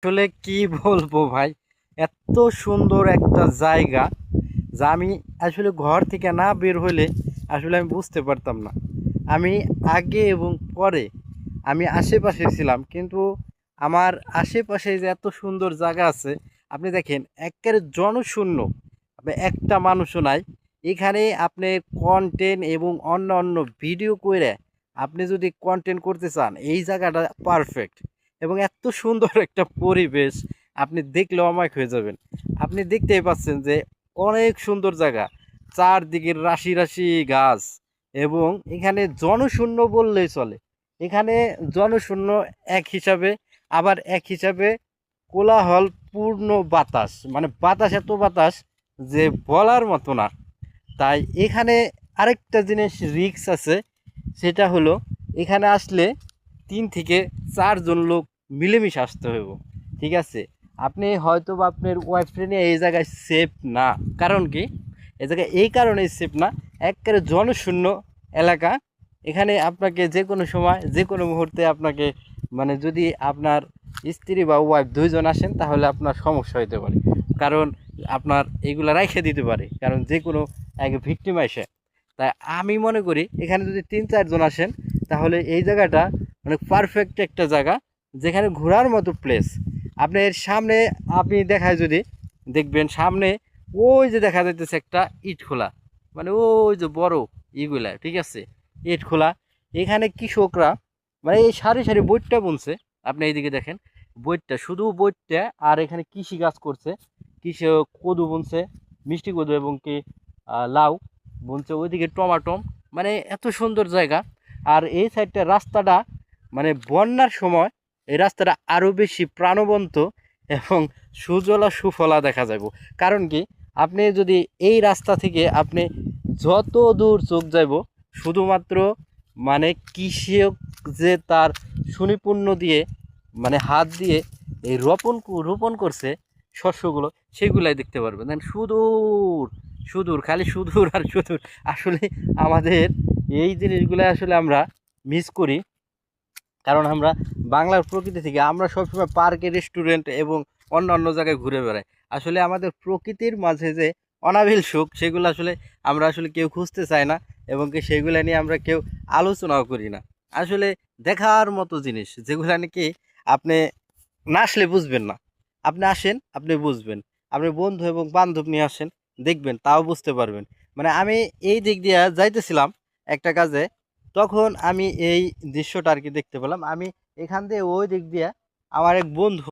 আসলে কি বলবো ভাই, এত সুন্দর একটা জায়গা যা আমি আসলে ঘর থেকে না বের হলে আসলে আমি বুঝতে পারতাম না। আমি আগে এবং পরে আমি আশেপাশে ছিলাম, কিন্তু আমার আশেপাশে যে এত সুন্দর জায়গা আছে, আপনি দেখেন একেবারে জনশূন্য, একটা মানুষও নাই এখানে। আপনি কন্টেন্ট এবং অন্য অন্য ভিডিও করে আপনি যদি কন্টেন্ট করতে চান, এই জায়গাটা পারফেক্ট। এবং এত সুন্দর একটা পরিবেশ, আপনি দেখলে অবাক হয়ে যাবেন। আপনি দেখতেই পাচ্ছেন যে অনেক সুন্দর জায়গা, চারদিকে রাশি রাশি গাছ, এবং এখানে জনশূন্য বললেই চলে। এখানে জনশূন্য এক হিসাবে, আবার এক হিসাবে কোলাহল পূর্ণ বাতাস, মানে বাতাস এত বাতাস যে বলার মতো না। তাই এখানে আরেকটা জিনিস রিস্ক আছে, সেটা হলো এখানে আসলে 3 থেকে 4 জন লোক মিলেমিশে আসতে হইব। ঠিক আছে, আপনি হয়তো বা আপনার ওয়াইফ নিয়ে এই জায়গায় সেফ না। কারণ কি, এই জায়গায় এই কারণে সেফ না, একেবারে জনশূন্য এলাকা। এখানে আপনাকে যে কোনো সময় যে কোনো মুহূর্তে আপনাকে, মানে যদি আপনার স্ত্রী বা ওয়াইফ 2 জন আসেন তাহলে আপনার সমস্যা হতে পারে। কারণ আপনার এইগুলা রাইখে দিতে পারে, কারণ যে কোনো এক ভিকটিম আসে। তাই আমি মনে করি এখানে যদি 3-4 জন আসেন তাহলে এই জায়গাটা মানে পারফেক্ট একটা জায়গা, যেখানে ঘোরার মতো প্লেস। আপনার সামনে আপনি দেখায় যদি দেখবেন, সামনে ওই যে দেখা যাইতেছে একটা ইট খোলা, মানে ওই যে বড় ইগুলা, ঠিক আছে, ইট খোলা। এখানে কৃষকরা মানে এই সারি সারি বইটটা বুনছে। আপনি এইদিকে দেখেন, বইটটা শুধু বইটটা, আর এখানে কৃষি কাজ করছে। কৃষি কদু বুনছে, মিষ্টি কদু, এবং কি লাউ বুনছে, ওইদিকে টমাটো। মানে এত সুন্দর জায়গা। আর এই সাইডটা রাস্তাটা, মানে বন্যার সময় এই রাস্তাটা আরও বেশি প্রাণবন্ত এবং সুজলা সুফলা দেখা যাব। কারণ কি, আপনি যদি এই রাস্তা থেকে আপনি যত দূর চোখ যাইব, শুধুমাত্র মানে কৃষক যে তার সুনিপুণ্য দিয়ে, মানে হাত দিয়ে এই রোপণ করছে শস্যগুলো, সেগুলাই দেখতে পারবেন। দেন সুদূর সুদূর, খালি সুদূর আর সুদূর। আসলে আমাদের এই জিনিসগুলো আসলে আমরা মিস করি, কারণ আমরা বাংলার প্রকৃতি থেকে আমরা সবসময় পার্কে, রেস্টুরেন্ট এবং অন্য অন্য জায়গায় ঘুরে বেড়াই। আসলে আমাদের প্রকৃতির মাঝে যে অনাবিল সুখ, সেগুলো আসলে আমরা আসলে কেউ খুঁজতে চাই না, এবং কি সেগুলো নিয়ে আমরা কেউ আলোচনাও করি না। আসলে দেখার মতো জিনিস যেগুলো নাকি আপনি না আসলে বুঝবেন না। আপনি আসেন, আপনি বুঝবেন। আপনি বন্ধু এবং বান্ধব নিয়ে আসেন, দেখবেন, তাও বুঝতে পারবেন। মানে আমি এই দিক দিয়ে যাইতেছিলাম একটা কাজে, তখন আমি এই দৃশ্যটা আর কি দেখতে পেলাম। আমি এখান দিয়ে ওই দিক দিয়ে আমার এক বন্ধু